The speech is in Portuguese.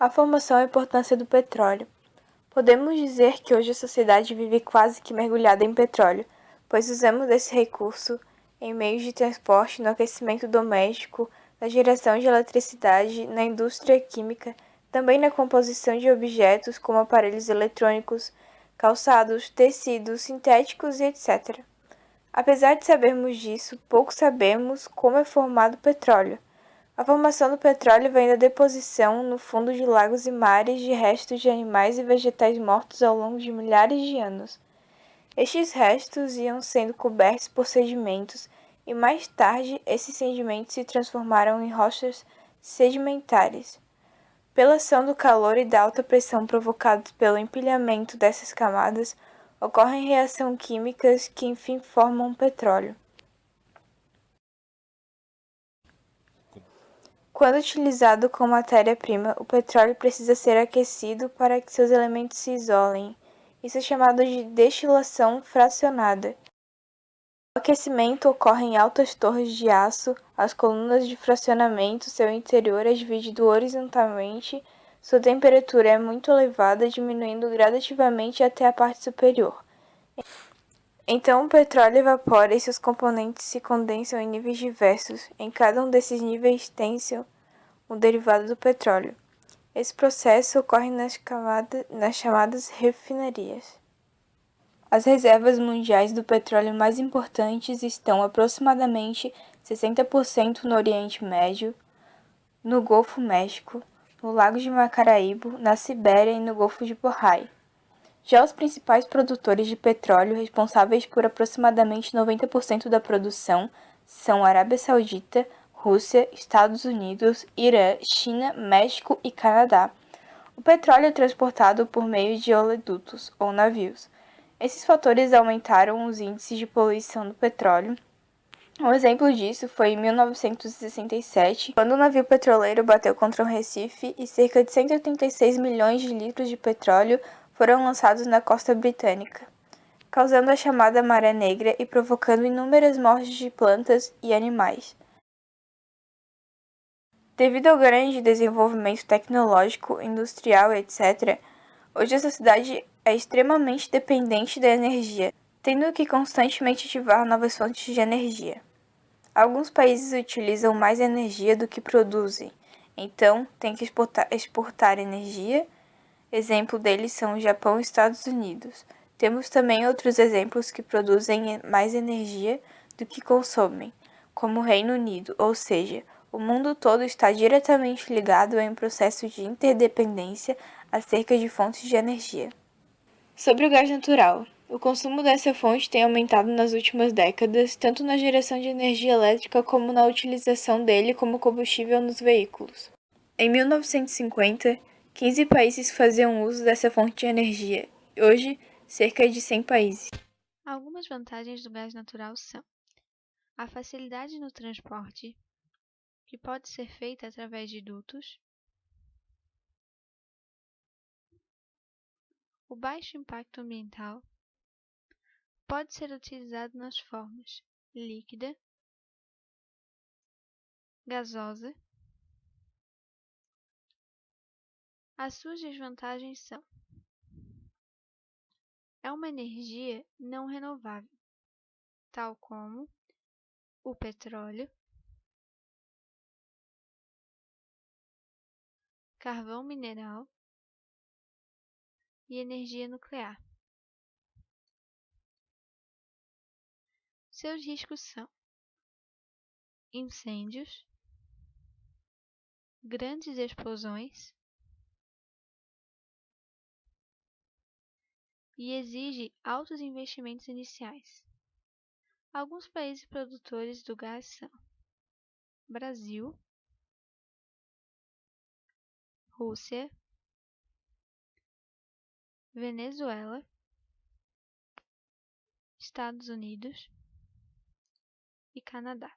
A formação e importância do petróleo. Podemos dizer que hoje a sociedade vive quase que mergulhada em petróleo, pois usamos esse recurso em meios de transporte, no aquecimento doméstico, na geração de eletricidade, na indústria química, também na composição de objetos como aparelhos eletrônicos, calçados, tecidos sintéticos e etc. Apesar de sabermos disso, pouco sabemos como é formado o petróleo. A formação do petróleo vem da deposição no fundo de lagos e mares de restos de animais e vegetais mortos ao longo de milhares de anos. Estes restos iam sendo cobertos por sedimentos e mais tarde esses sedimentos se transformaram em rochas sedimentares. Pela ação do calor e da alta pressão provocados pelo empilhamento dessas camadas, ocorrem reações químicas que enfim formam petróleo. Quando utilizado como matéria-prima, o petróleo precisa ser aquecido para que seus elementos se isolem. Isso é chamado de destilação fracionada. O aquecimento ocorre em altas torres de aço, as colunas de fracionamento, seu interior é dividido horizontalmente, sua temperatura é muito elevada, diminuindo gradativamente até a parte superior. Então o petróleo evapora e seus componentes se condensam em níveis diversos. Em cada um desses níveis tem-se um derivado do petróleo. Esse processo ocorre nas chamadas refinarias. As reservas mundiais do petróleo mais importantes estão aproximadamente 60% no Oriente Médio, no Golfo México, no Lago de Maracaibo, na Sibéria e no Golfo de Bohai. Já os principais produtores de petróleo, responsáveis por aproximadamente 90% da produção, são Arábia Saudita, Rússia, Estados Unidos, Irã, China, México e Canadá. O petróleo é transportado por meio de oleodutos ou navios. Esses fatores aumentaram os índices de poluição do petróleo. Um exemplo disso foi em 1967, quando um navio petroleiro bateu contra um recife e cerca de 186 milhões de litros de petróleo foram lançados na costa britânica, causando a chamada Maré Negra e provocando inúmeras mortes de plantas e animais. Devido ao grande desenvolvimento tecnológico, industrial, etc., hoje a sociedade é extremamente dependente da energia, tendo que constantemente ativar novas fontes de energia. Alguns países utilizam mais energia do que produzem, então tem que exportar energia. Exemplo deles são o Japão e Estados Unidos. Temos também outros exemplos que produzem mais energia do que consomem, como o Reino Unido, ou seja, o mundo todo está diretamente ligado em um processo de interdependência acerca de fontes de energia. Sobre o gás natural. O consumo dessa fonte tem aumentado nas últimas décadas, tanto na geração de energia elétrica como na utilização dele como combustível nos veículos. Em 1950, 15 países faziam uso dessa fonte de energia. Hoje, cerca de 100 países. Algumas vantagens do gás natural são a facilidade no transporte, que pode ser feita através de dutos, o baixo impacto ambiental, pode ser utilizado nas formas líquida, gasosa. As suas desvantagens são: é uma energia não renovável, tal como o petróleo, carvão mineral e energia nuclear. Seus riscos são incêndios, grandes explosões e exige altos investimentos iniciais. Alguns países produtores do gás são Brasil, Rússia, Venezuela, Estados Unidos e Canadá.